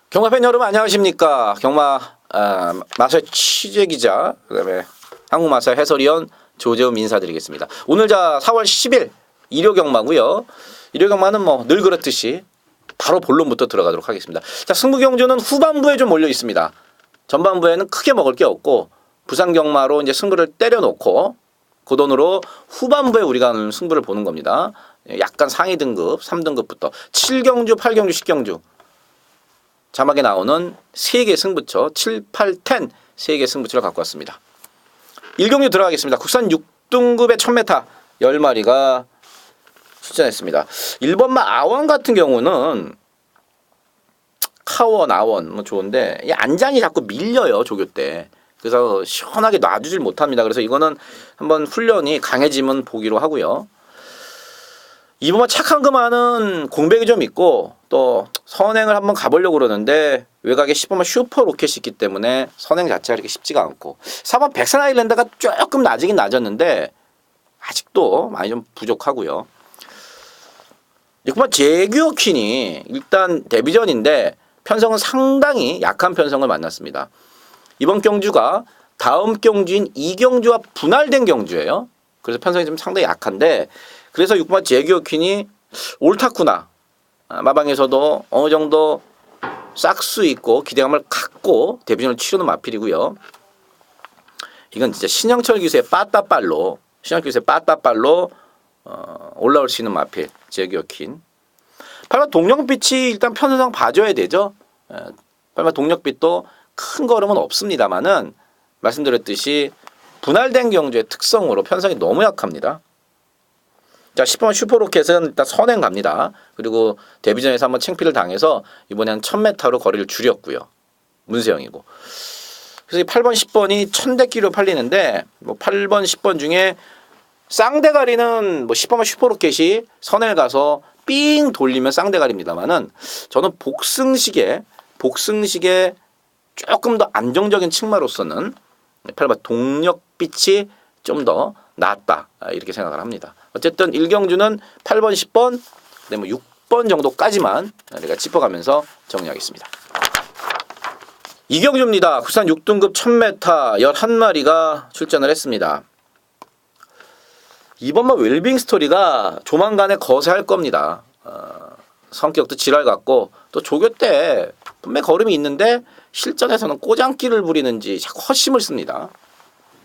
경마 팬 여러분 안녕하십니까. 경마 마사 취재기자 그다음에 한국마사 해설위원 조재훈 인사드리겠습니다. 오늘 4월 10일 일요경마고요. 일요경마는 뭐 늘 그렇듯이 바로 본론부터 들어가도록 하겠습니다. 자, 승부경주는 후반부에 좀 몰려 있습니다. 전반부에는 크게 먹을 게 없고 부산경마로 이제 승부를 때려놓고 그 돈으로 후반부에 우리가 승부를 보는 겁니다. 약간 상위 등급 3등급부터 7경주, 8경주, 10경주 자막에 나오는 3개 승부처 7, 8, 10 3개 승부처를 갖고 왔습니다. 1경주 들어가겠습니다. 국산 6등급의 1000m 10마리가 출전했습니다. 1번마 아원 같은 경우는 카원, 아원 뭐 좋은데 이 안장이 자꾸 밀려요. 조교 때. 그래서 시원하게 놔주질 못합니다. 그래서 이거는 한번 훈련이 강해지면 보기로 하고요. 2번마 착한 그만은 공백이 좀 있고 또 선행을 한번 가보려고 그러는데 외곽에 10번마 슈퍼 로켓이 있기 때문에 선행 자체가 그렇게 쉽지가 않고 4번 백산 아일랜드가 조금 낮긴 낮았는데 아직도 많이 좀 부족하고요. 6번 제규어퀸이 일단 데뷔전인데 편성은 상당히 약한 편성을 만났습니다. 이번 경주가 다음 경주인 2경주와 분할된 경주예요. 그래서 편성이 좀 상당히 약한데 그래서 6번 제규어퀸이 옳다구나. 마방에서도 어느 정도 싹수 있고 기대감을 갖고 데뷔전을 치르는 마필이고요. 이건 진짜 신영철 기수의 빠따빨로 올라올 수 있는 마필 제규어퀸. 8번 동력빛이 일단 편성 봐줘야 되죠. 8번 동력빛도 큰 걸음은 없습니다만은 말씀드렸듯이 분할된 경주의 특성으로 편성이 너무 약합니다. 자, 10번 슈퍼로켓은 일단 선행 갑니다. 그리고 데뷔전에서 한번 챙피를 당해서 이번에 한 1000m로 거리를 줄였고요. 문세영이고. 그래서 이 8번, 10번이 1000대끼로 팔리는데 뭐 8번, 10번 중에 쌍대가리는 뭐 10번만 슈퍼로켓이 선을 가서 삥 돌리면 쌍대가리입니다만은 저는 복승식에 조금 더 안정적인 층마로서는 8번 동력빛이 좀 더 낫다 이렇게 생각을 합니다. 어쨌든 1경주는 8번, 10번, 그다음에 6번 정도까지만 우리가 짚어가면서 정리하겠습니다. 2경주입니다. 국산 6등급 1000m 11마리가 출전을 했습니다. 이번만 웰빙 스토리가 조만간에 거세할 겁니다. 성격도 지랄 같고 또 조교 때 분명히 걸음이 있는데 실전에서는 꼬장기를 부리는지 자꾸 헛심을 씁니다.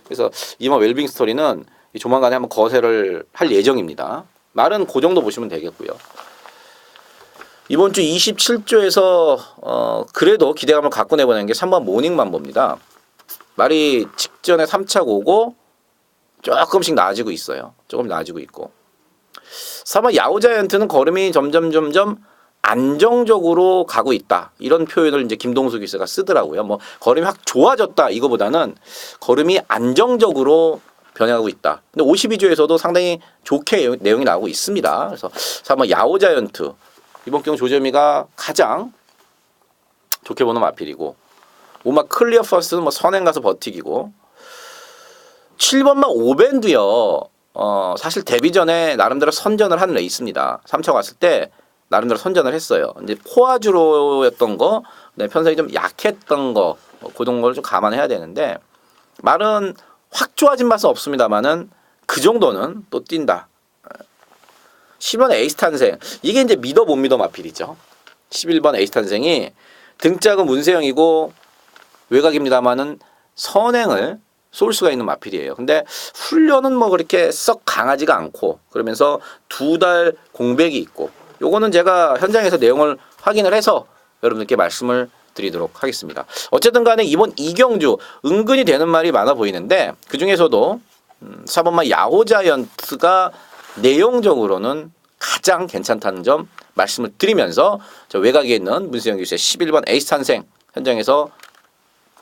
그래서 이번 웰빙 스토리는 조만간에 한번 거세를 할 예정입니다. 말은 그 정도 보시면 되겠고요. 이번 주 27조에서 그래도 기대감을 갖고 내보내는 게 3번 모닝맘보입니다. 말이 직전에 3차 오고 조금씩 나아지고 있어요. 조금 나아지고 있고. 4번 야오자이언트는 걸음이 점점 안정적으로 가고 있다. 이런 표현을 이제 김동수 기수가 쓰더라고요. 뭐 걸음이 확 좋아졌다 이거보다는 걸음이 안정적으로 변해가고 있다. 근데 52조에서도 상당히 좋게 내용이 나오고 있습니다. 그래서 4번 야오자이언트 이번 경우 조재미가 가장 좋게 보는 마필이고 5번 클리어 퍼스트는 뭐 선행 가서 버티기고 7번만 오밴드요. 사실 데뷔 전에 나름대로 선전을 한 레이스입니다. 3차 왔을 때 나름대로 선전을 했어요. 이제 포화주로였던 거, 편성이 좀 약했던 거, 그런 걸 좀 감안해야 되는데 말은 확 좋아진 맛은 없습니다만은 그 정도는 또 뛴다. 10번 에이스 탄생 이게 이제 믿어 못 믿어 마필이죠. 11번 에이스 탄생이 등짝은 문세영이고 외곽입니다만은 선행을 쏠 수가 있는 마필이에요. 근데 훈련은 뭐 그렇게 썩 강하지가 않고 그러면서 2달 공백이 있고 요거는 제가 현장에서 내용을 확인을 해서 여러분들께 말씀을 드리도록 하겠습니다. 어쨌든 간에 이번 2경주 은근히 되는 말이 많아 보이는데 그중에서도 4번마 야호자이언트가 내용적으로는 가장 괜찮다는 점 말씀을 드리면서 저 외곽에 있는 문세영 교수의 11번 에이스 탄생 현장에서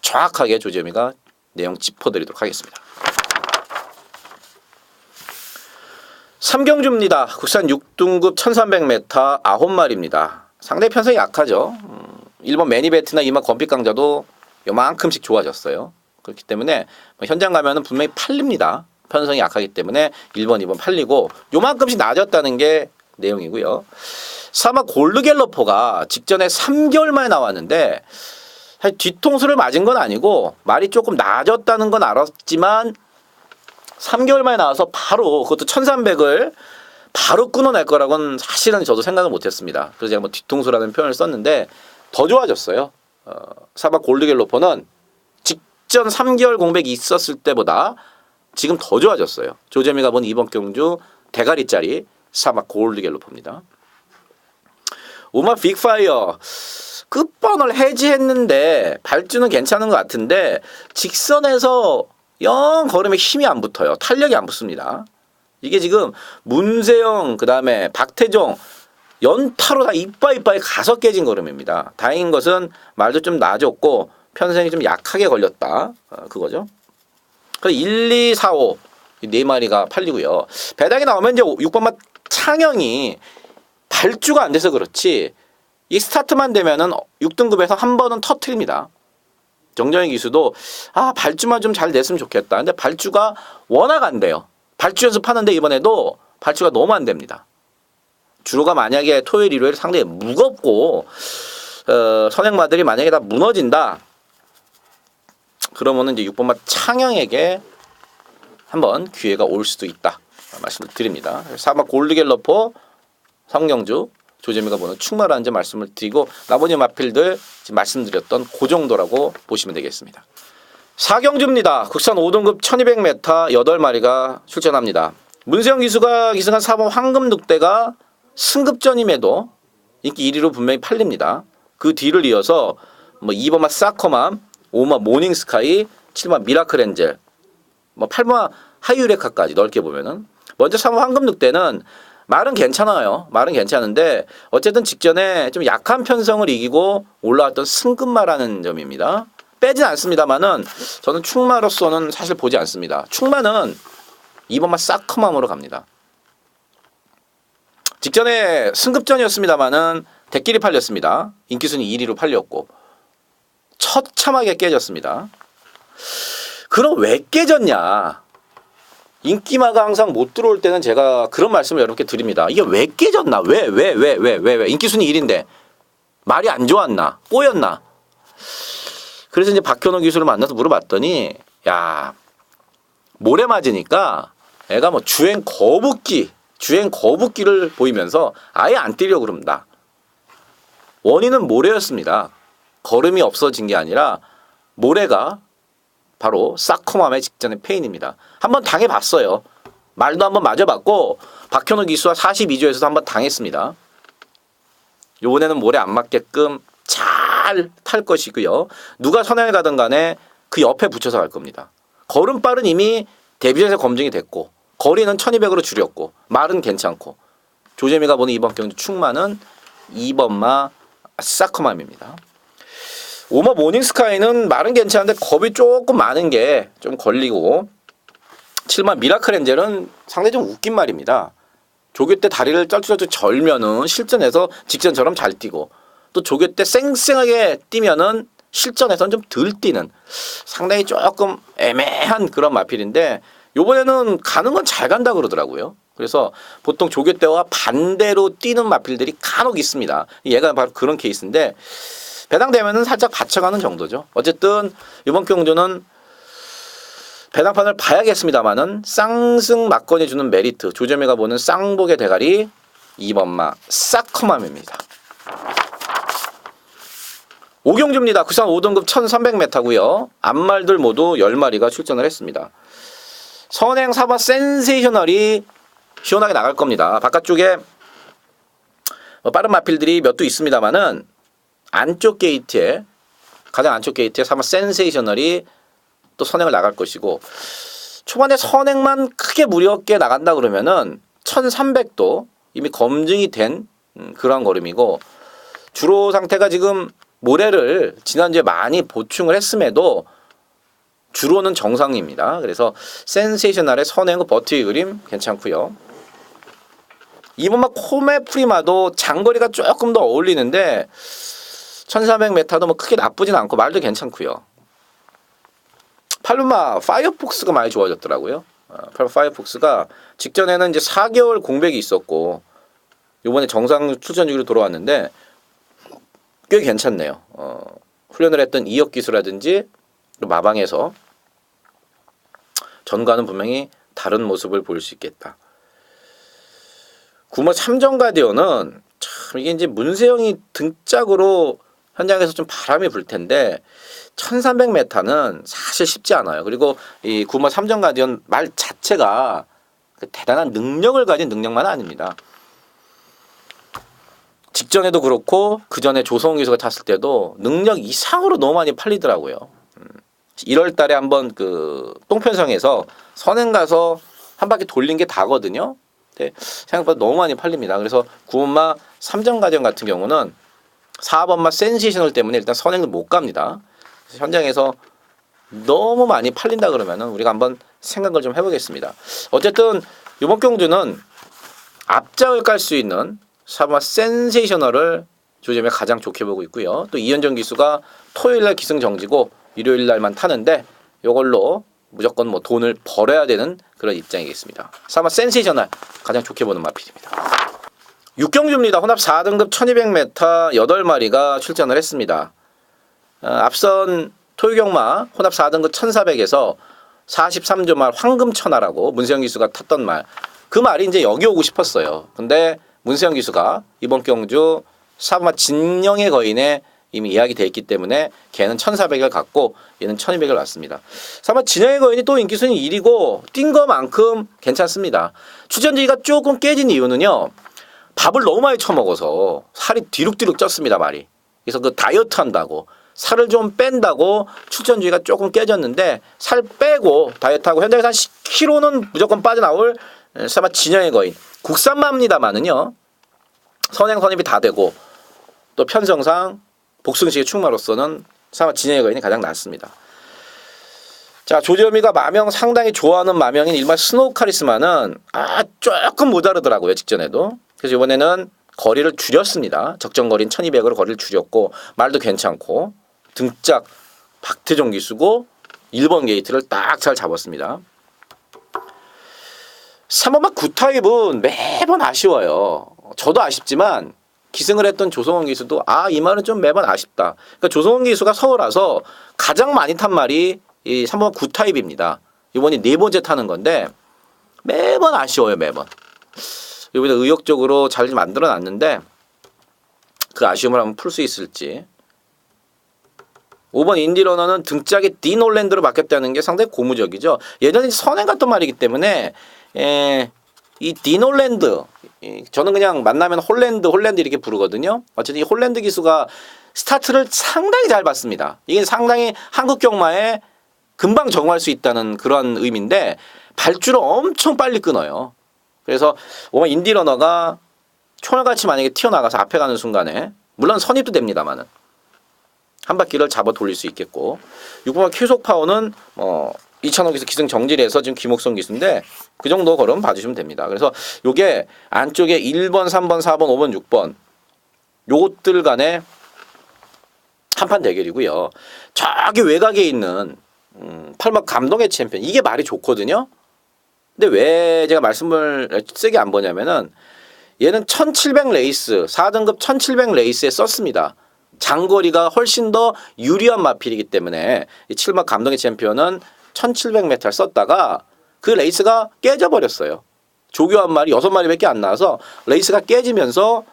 정확하게 조재미가 내용 짚어드리도록 하겠습니다. 3경주입니다. 국산 6등급 1300m 9마리입니다. 상당히 편성이 약하죠. 1번 매니베트나 2번 건픽강자도 요만큼씩 좋아졌어요. 그렇기 때문에 현장 가면은 분명히 팔립니다. 편성이 약하기 때문에 1번, 2번 팔리고 요만큼씩 낮았다는 게 내용이고요. 사마 골드갤러퍼가 직전에 3개월 만에 나왔는데 사실 뒤통수를 맞은 건 아니고 말이 조금 낮았다는 건 알았지만 3개월 만에 나와서 바로 그것도 1300을 바로 끊어낼 거라고는 사실은 저도 생각을 못했습니다. 그래서 제가 뭐 뒤통수라는 표현을 썼는데 더 좋아졌어요. 사마 골드갤러퍼는 직전 3개월 공백이 있었을 때보다 지금 더 좋아졌어요. 조재미가 본 이번 경주 대가리짜리 사마 골드갤러퍼입니다. 오마 빅파이어 끝번을 해지했는데 발주는 괜찮은 것 같은데 직선에서 영 걸음에 힘이 안 붙어요. 탄력이 안 붙습니다. 이게 지금 문세영 그다음에 박태종 연타로 다 이빠이빠이 가서 깨진 걸음입니다. 다행인 것은 말도 좀 낮았고 편성이 좀 약하게 걸렸다. 그거죠. 그래서 1, 2, 4, 5 네 마리가 팔리고요. 배당이 나오면 이제 6번마 창영이 발주가 안 돼서 그렇지 이 스타트만 되면은 6등급에서 한 번은 터트립니다. 정정희 기수도 발주만 좀 잘 됐으면 좋겠다. 근데 발주가 워낙 안 돼요. 발주 연습하는데 이번에도 발주가 너무 안 됩니다. 주로가 만약에 토요일, 일요일 상당히 무겁고 선행마들이 만약에 다 무너진다. 그러면은 이제 6번마 창영에게 한번 기회가 올 수도 있다. 말씀을 드립니다. 사마 골드갤러퍼 성경주 조재미가 보는 충마라는 점 말씀을 드리고 나머지 마필들 지금 말씀드렸던 그 정도라고 보시면 되겠습니다. 4경주입니다. 국산 5등급 1200m 8마리가 출전합니다. 문세영 기수가 기승한 4번 황금늑대가 승급전임에도 인기 1위로 분명히 팔립니다. 그 뒤를 이어서 2번마 사커맘, 5번 모닝스카이, 7번 미라클 엔젤, 8번 하이유레카까지 넓게 보면은 먼저 3번 황금늑대는 말은 괜찮아요. 말은 괜찮은데 어쨌든 직전에 좀 약한 편성을 이기고 올라왔던 승급마라는 점입니다. 빼진 않습니다만은 저는 충마로서는 사실 보지 않습니다. 충마는 2번마 사커맘으로 갑니다. 직전에 승급전이었습니다만은 대끼리 팔렸습니다. 인기순위 1위로 팔렸고 처참하게 깨졌습니다. 그럼 왜 깨졌냐? 인기마가 항상 못 들어올 때는 제가 그런 말씀을 여러분께 드립니다. 이게 왜 깨졌나? 왜? 인기순위 1인데 말이 안 좋았나? 꼬였나? 그래서 이제 박현호 기수를 만나서 물어봤더니 야 모래 맞으니까 애가 주행 거북기를 보이면서 아예 안 뛰려고 그럽니다. 원인은 모래였습니다. 걸음이 없어진 게 아니라 모래가 바로 사커맘의 직전의 페인입니다. 한번 당해봤어요. 말도 한번 맞아봤고 박현호 기수와 42조에서도 한번 당했습니다. 이번에는 모래 안 맞게끔 잘 탈 것이고요. 누가 선행을 가든 간에 그 옆에 붙여서 갈 겁니다. 걸음발은 이미 데뷔전에서 검증이 됐고 거리는 1200으로 줄였고 말은 괜찮고 조재미가 보는 이번 경주 충마는 2번마 사커맘입니다. 5번 모닝스카이는 말은 괜찮은데 겁이 조금 많은 게 좀 걸리고 7번 미라클 엔젤은 상당히 좀 웃긴 말입니다. 조교 때 다리를 쩔쩔쩔 절면은 실전에서 직전처럼 잘 뛰고 또 조교 때 쌩쌩하게 뛰면은 실전에서는 좀 덜 뛰는 상당히 조금 애매한 그런 마필인데 요번에는 가는 건 잘 간다 그러더라고요. 그래서 보통 조교 때와 반대로 뛰는 마필들이 간혹 있습니다. 얘가 바로 그런 케이스인데 배당되면은 살짝 받쳐가는 정도죠. 어쨌든 이번 경주는 배당판을 봐야겠습니다만은 쌍승 막건이 주는 메리트 조재미가 보는 쌍복의 대가리 2번마 사커맘입니다. 5경주입니다. 국산 5등급 1300m고요. 앞말들 모두 10마리가 출전을 했습니다. 선행 4번 센세이셔널이 시원하게 나갈 겁니다. 바깥쪽에 빠른 마필들이 몇 두 있습니다만은 안쪽 게이트에 가장 안쪽 게이트에 3번 센세이셔널이 또 선행을 나갈 것이고 초반에 선행만 크게 무리 없게 나간다 그러면은 1300도 이미 검증이 된 그러한 걸음이고 주로 상태가 지금 모래를 지난주에 많이 보충을 했음에도 주로는 정상입니다. 그래서 센세이셔널의 선행과 버티기 그림 괜찮고요. 이번만 코메 프리마도 장거리가 조금 더 어울리는데 1400m도 크게 나쁘진 않고 말도 괜찮고요. 팔루마 파이어폭스가 많이 좋아졌더라고요. 팔루마 파이어폭스가 직전에는 이제 4개월 공백이 있었고 이번에 정상 출전 주기로 돌아왔는데 꽤 괜찮네요. 훈련을 했던 이역 기수라든지 마방에서 전과는 분명히 다른 모습을 볼 수 있겠다. 구모 3전 가디언은 참 이게 이제 문세영이 등짝으로 현장에서 좀 바람이 불 텐데 1300m는 사실 쉽지 않아요. 그리고 이 구모 3전 가디언 말 자체가 대단한 능력을 가진 능력만은 아닙니다. 직전에도 그렇고 그 전에 조성우 기수가 탔을 때도 능력 이상으로 너무 많이 팔리더라고요. 1월 달에 한번 그 똥편성에서 선행 가서 한 바퀴 돌린 게 다거든요. 근데 생각보다 너무 많이 팔립니다. 그래서 9번마 3전 가디언 같은 경우는 4번마 센세이셔널 때문에 일단 선행을 못 갑니다. 그래서 현장에서 너무 많이 팔린다 그러면은 우리가 한번 생각을 좀 해보겠습니다. 어쨌든 이번 경주는 앞장을 깔 수 있는 4번마 센세이셔널을 조점에 가장 좋게 보고 있고요. 또 이현정 기수가 토요일날 기승 정지고 일요일날만 타는데 이걸로 무조건 뭐 돈을 벌어야 되는 그런 입장이겠습니다. 4번마 센세이셔널 가장 좋게 보는 마필입니다. 6경주입니다. 혼합 4등급 1200m 8마리가 출전을 했습니다. 앞선 토요경마 혼합 4등급 1400에서 43조 말 황금천하라고 문세영 기수가 탔던 말, 그 말이 이제 여기 오고 싶었어요. 근데 문세영 기수가 이번 경주 4번마 진영의 거인에 이미 예약이 돼 있기 때문에 걔는 1400을 갖고 얘는 1200을 왔습니다. 4번마 진영의 거인이 또 인기순위 1위고 뛴 거만큼 괜찮습니다. 출전지가 조금 깨진 이유는요, 밥을 너무 많이 처먹어서 살이 뒤룩뒤룩 쪘습니다, 말이. 그래서 그 다이어트 한다고 살을 좀 뺀다고 출전주의가 조금 깨졌는데, 살 빼고 다이어트하고 현장에서 한 10kg는 무조건 빠져나올 4번마 진영의 거인. 국산마입니다만은요, 선행 선입이 다 되고 또 편성상 복승식의 충마로서는 4번마 진영의 거인이 가장 낫습니다. 자, 조지현미가 마명 상당히 좋아하는 마명인 일반 스노우 카리스마는 조금 모자르더라고요, 직전에도. 그래서 이번에는 거리를 줄였습니다. 적정 거리는 1200으로 거리를 줄였고 말도 괜찮고 등짝 박태종 기수고 1번 게이트를 딱 잘 잡았습니다. 3번마 구타입은 매번 아쉬워요. 저도 아쉽지만 기승을 했던 조성원 기수도 이 말은 좀 매번 아쉽다. 그러니까 조성원 기수가 서울 와서 가장 많이 탄 말이 이 3번마 구타입입니다. 이번이 4번째 타는 건데 매번 아쉬워요, 매번. 이번에 의욕적으로 잘 만들어 놨는데 그 아쉬움을 한번 풀 수 있을지. 5번 인디러너는 등짝이 디놀랜드로 바뀌었다는 게 상당히 고무적이죠. 예전에 선행 갔던 말이기 때문에 이 디놀랜드, 저는 그냥 만나면 홀랜드 이렇게 부르거든요. 어쨌든 이 홀랜드 기수가 스타트를 상당히 잘 봤습니다. 이게 상당히 한국 경마에 금방 적응할 수 있다는 그런 의미인데 발주를 엄청 빨리 끊어요. 그래서 5번 인디러너가 총알같이 만약에 튀어나가서 앞에 가는 순간에 물론 선입도 됩니다만은 한 바퀴를 잡아 돌릴 수 있겠고, 6번마 쾌속파워는 2,000억에서 기승 정지해서 지금 김옥성 기수인데 그 정도 걸음 봐주시면 됩니다. 그래서 요게 안쪽에 1번, 3번, 4번, 5번, 6번 요것들 간의 한판 대결이고요. 저기 외곽에 있는 8번 감동의 챔피언, 이게 말이 좋거든요. 근데 왜 제가 말씀을 세게 안 보냐면은 얘는 1700 레이스, 4등급 1700 레이스에 썼습니다. 장거리가 훨씬 더 유리한 마필이기 때문에 이 7번 감동의 챔피언은 1700m를 썼다가 그 레이스가 깨져버렸어요. 조교한 말이 6마리밖에 안 나와서 레이스가 깨지면서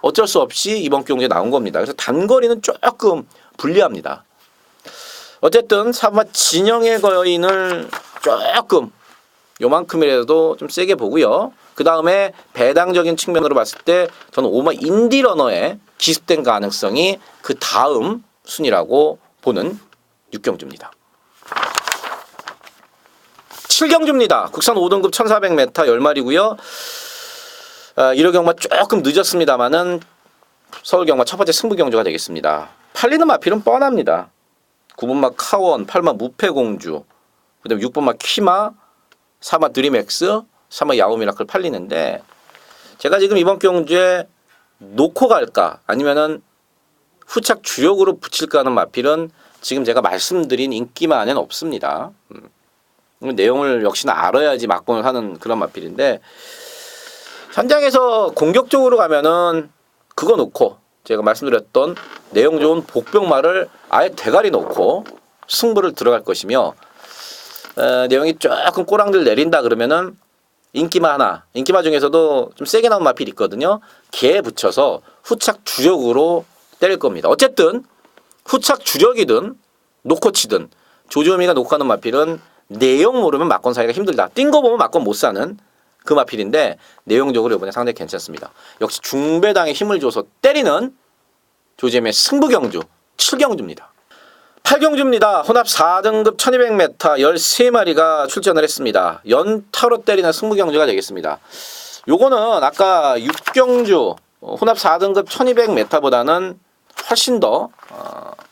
어쩔 수 없이 이번 경기에 나온 겁니다. 그래서 단거리는 조금 불리합니다. 어쨌든 4번마 진영의 거인을 조금 요만큼이라도 좀 세게 보고요. 그 다음에 배당적인 측면으로 봤을 때 저는 5번마 인디러너의 기습된 가능성이 그 다음 순위라고 보는 6경주입니다. 7경주입니다. 국산 5등급 1400m 10마리고요. 1호 경마 조금 늦었습니다만은 서울 경마 첫 번째 승부 경주가 되겠습니다. 팔리는 마필은 뻔합니다. 9번마 카원, 8번마 무패공주, 그 다음에 6번마 키마, 4번마 드림엑스, 3번마 야오미라클 팔리는데 제가 지금 이번 경주에 놓고 갈까 아니면은 후착 주력으로 붙일까 하는 마필은 지금 제가 말씀드린 인기만은 없습니다. 내용을 역시나 알아야지 막권을 하는 그런 마필인데, 현장에서 공격적으로 가면은 그거 놓고 제가 말씀드렸던 내용 좋은 복병말을 아예 대가리 놓고 승부를 들어갈 것이며, 내용이 조금 꼬랑들 내린다 그러면은 인기마 하나, 인기마 중에서도 좀 세게 나온 마필이 있거든요. 개 붙여서 후착 주력으로 때릴 겁니다. 어쨌든 후착 주력이든 놓고 치든 조지호미가 놓고 가는 마필은 내용 모르면 막권 사기가 힘들다. 뛴 거 보면 막권 못 사는 그 마필인데, 내용적으로 이번에 상당히 괜찮습니다. 역시 중배당에 힘을 줘서 때리는 조지호미의 승부경주 7경주입니다. 8경주입니다. 혼합 4등급 1200m 13마리가 출전을 했습니다. 연타로 때리는 승부경주가 되겠습니다. 요거는 아까 6경주 혼합 4등급 1200m보다는 훨씬 더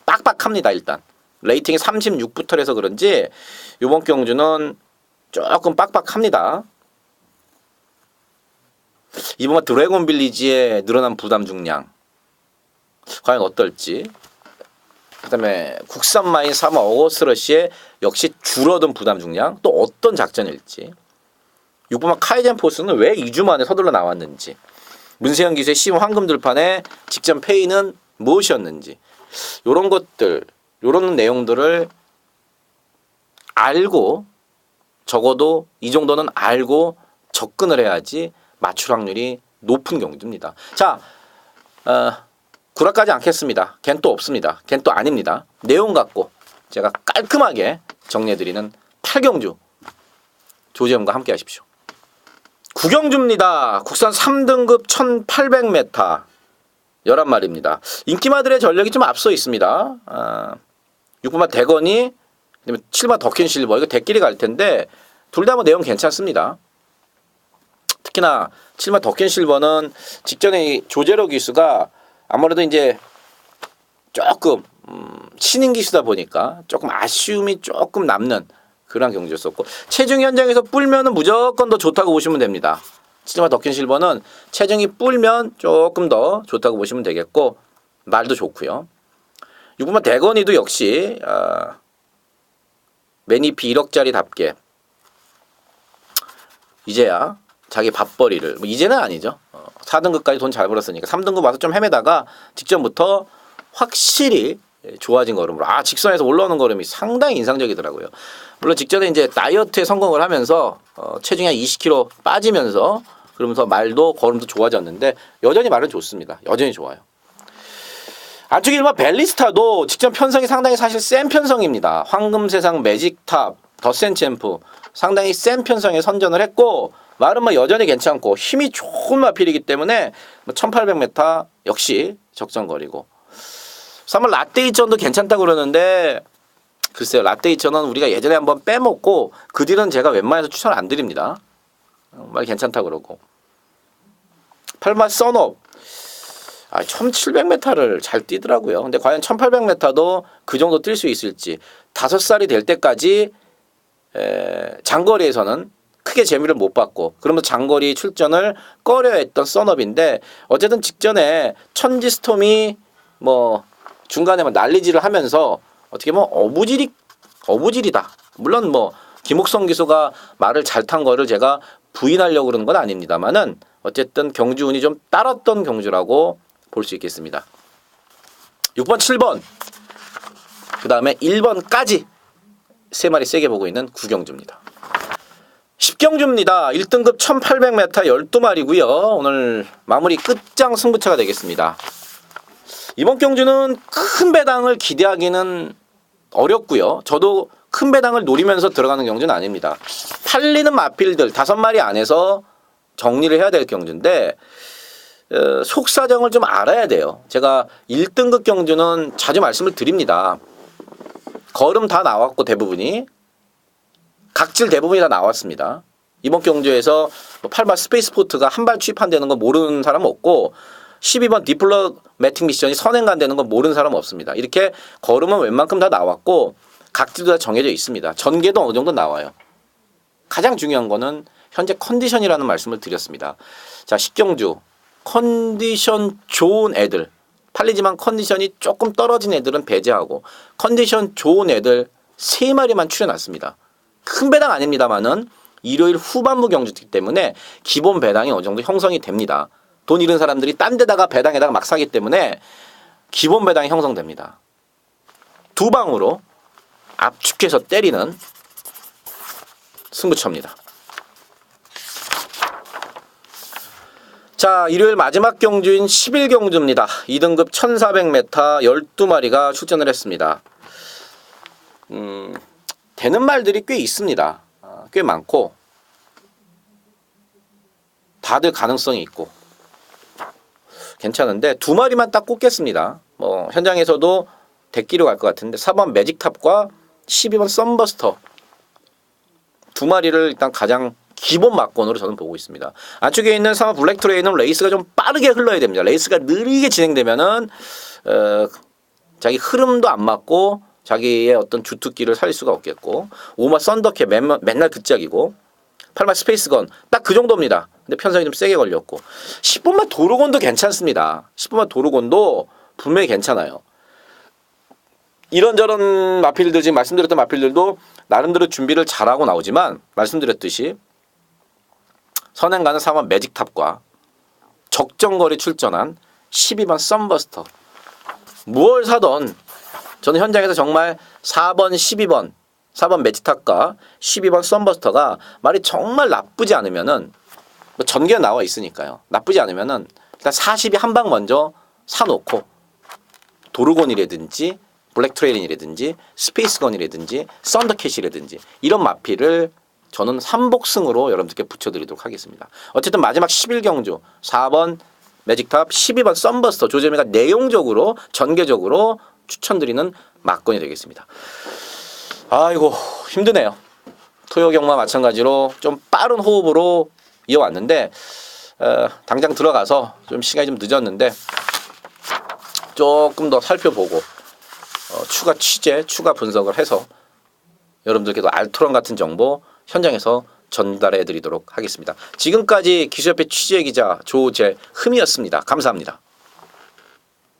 빡빡합니다. 일단 레이팅이 36부터 해서 그런지 이번 경주는 조금 빡빡합니다. 이번 드래곤 빌리지의 늘어난 부담 중량 과연 어떨지, 그 다음에 국산 마인 3화 어거스러시의 역시 줄어든 부담 중량 또 어떤 작전일지, 6번마 카이젠 포스는 왜 2주 만에 서둘러 나왔는지, 문세영 기수의 시험 황금 들판의 직전 페이는 무엇이었는지, 요런 것들, 요런 내용들을 알고, 적어도 이 정도는 알고 접근을 해야지 맞출 확률이 높은 경주입니다. 자, 구라까지 않겠습니다. 걘 또 없습니다. 걘 또 아닙니다. 내용 갖고 제가 깔끔하게 정리해드리는 8경주 조지현과 함께 하십시오. 9경주입니다. 국산 3등급 1800m 11마리입니다. 인기마들의 전력이 좀 앞서 있습니다. 6번마 대건이, 그다음에 7번 더킨실버, 이거 대끼리 갈 텐데 둘 다 뭐 내용 괜찮습니다. 특히나 7번 더킨실버는 직전에 조제로 기수가 아무래도 이제 조금 신인 기수다 보니까 조금 아쉬움이 조금 남는 그런 경주였었고, 체중 현장에서 뿔면은 무조건 더 좋다고 보시면 됩니다. 7번 더킨실버는 체중이 뿔면 조금 더 좋다고 보시면 되겠고, 말도 좋고요. 6번마 대건이도 역시 매니피 1억짜리답게 이제야 자기 밥벌이를, 뭐 이제는 아니죠. 4등급까지 돈 잘 벌었으니까 3등급 와서 좀 헤매다가 직전부터 확실히 좋아진 걸음으로, 직선에서 올라오는 걸음이 상당히 인상적이더라고요. 물론 직전에 이제 다이어트에 성공을 하면서 체중이 한 20kg 빠지면서 그러면서 말도 걸음도 좋아졌는데 여전히 말은 좋습니다. 여전히 좋아요. 안쪽 1번 벨리스타도 직전 편성이 상당히 사실 센 편성입니다. 황금세상, 매직탑, 더센 챔프 상당히 센 편성에 선전을 했고, 말은 뭐 여전히 괜찮고 힘이 좋은 마필이기 때문에 1800m 역시 적정거리고, 3번 라떼이천도 괜찮다고 그러는데 글쎄요, 라떼이천은 우리가 예전에 한번 빼먹고 그 뒤는 제가 웬만해서 추천 안 드립니다. 말 괜찮다고 그러고, 8번 썬업 1700m를 잘 뛰더라고요. 근데 과연 1800m도 그 정도 뛸 수 있을지, 5살이 될 때까지 장거리에서는 크게 재미를 못 봤고 그러면서 장거리 출전을 꺼려했던 썬업인데, 어쨌든 직전에 천지스톰이 뭐 중간에 막 난리질을 하면서 어떻게 보면 어부질이다. 물론 뭐 김옥성 기수가 말을 잘 탄 거를 제가 부인하려고 그러는 건 아닙니다만은 어쨌든 경주운이 좀 따랐던 경주라고 볼 수 있겠습니다. 6번, 7번, 그 다음에 1번까지 3마리 세게 보고 있는 9경주입니다. 10경주입니다. 1등급 1800m 12마리고요. 오늘 마무리 끝장 승부차가 되겠습니다. 이번 경주는 큰 배당을 기대하기는 어렵고요. 저도 큰 배당을 노리면서 들어가는 경주는 아닙니다. 팔리는 마필들 5마리 안에서 정리를 해야 될 경주인데 속사정을 좀 알아야 돼요. 제가 1등급 경주는 자주 말씀을 드립니다. 걸음 다 나왔고 대부분이 각질 대부분이 다 나왔습니다. 이번 경주에서 8번 스페이스포트가 한 발 취입한다는 거 모르는 사람 없고 12번 디플로매틱 미션이 선행간다는 거 모르는 사람 없습니다. 이렇게 걸음은 웬만큼 다 나왔고 각질도 다 정해져 있습니다. 전개도 어느 정도 나와요. 가장 중요한 거는 현재 컨디션이라는 말씀을 드렸습니다. 자, 10경주 컨디션 좋은 애들 팔리지만 컨디션이 조금 떨어진 애들은 배제하고 컨디션 좋은 애들 3마리만 추려놨습니다. 큰 배당 아닙니다만은 일요일 후반부 경주이기 때문에 기본 배당이 어느 정도 형성이 됩니다. 돈 잃은 사람들이 딴 데다가 배당에다가 막 사기 때문에 기본 배당이 형성됩니다. 두 방으로 압축해서 때리는 승부처입니다. 자, 일요일 마지막 경주인 11경주입니다. 2등급 1400m 12마리가 출전을 했습니다. 되는 말들이 꽤 있습니다. 꽤 많고 다들 가능성이 있고 괜찮은데 2마리만 딱 꼽겠습니다. 뭐 현장에서도 대끼로 갈 것 같은데 4번 매직탑과 12번 썬버스터 2마리를 일단 가장 기본 막건으로 저는 보고 있습니다. 안쪽에 있는 3번 블랙트레이는 레이스가 좀 빠르게 흘러야 됩니다. 레이스가 느리게 진행되면은 자기 흐름도 안 맞고 자기의 어떤 주특기를 살릴 수가 없겠고 5마 썬더캣 맨날 극작이고 8마 스페이스건 딱 그 정도입니다. 근데 편성이 좀 세게 걸렸고 10번마 도르곤도 괜찮습니다. 10번마 도르곤도 분명히 괜찮아요. 이런저런 마필들 지금 말씀드렸던 마필들도 나름대로 준비를 잘하고 나오지만 말씀드렸듯이 선행가는 4번 매직탑과 적정거리 출전한 12번 썬버스터 무얼 사던 저는 현장에서 정말 4번 12번 4번 매직탑과 12번 썬버스터가 말이 정말 나쁘지 않으면은 뭐 전개가 나와 있으니까요. 나쁘지 않으면은 일단 40이 한 방 먼저 사놓고 도르곤이라든지 블랙트레일이라든지 스페이스건이라든지 썬더캣이라든지 이런 마필을 저는 3복승으로 여러분들께 붙여드리도록 하겠습니다. 어쨌든 마지막 11경주 4번 매직탑 12번 썬버스터 조재미가 내용적으로 전개적으로 추천드리는 막건이 되겠습니다. 아이고 힘드네요. 토요 경마 마찬가지로 좀 빠른 호흡으로 이어왔는데 당장 들어가서 좀 시간이 좀 늦었는데 조금 더 살펴보고 추가 취재, 추가 분석을 해서 여러분들께도 알토론 같은 정보 현장에서 전달해 드리도록 하겠습니다. 지금까지 기수협회 취재기자 조재흠이었습니다. 감사합니다.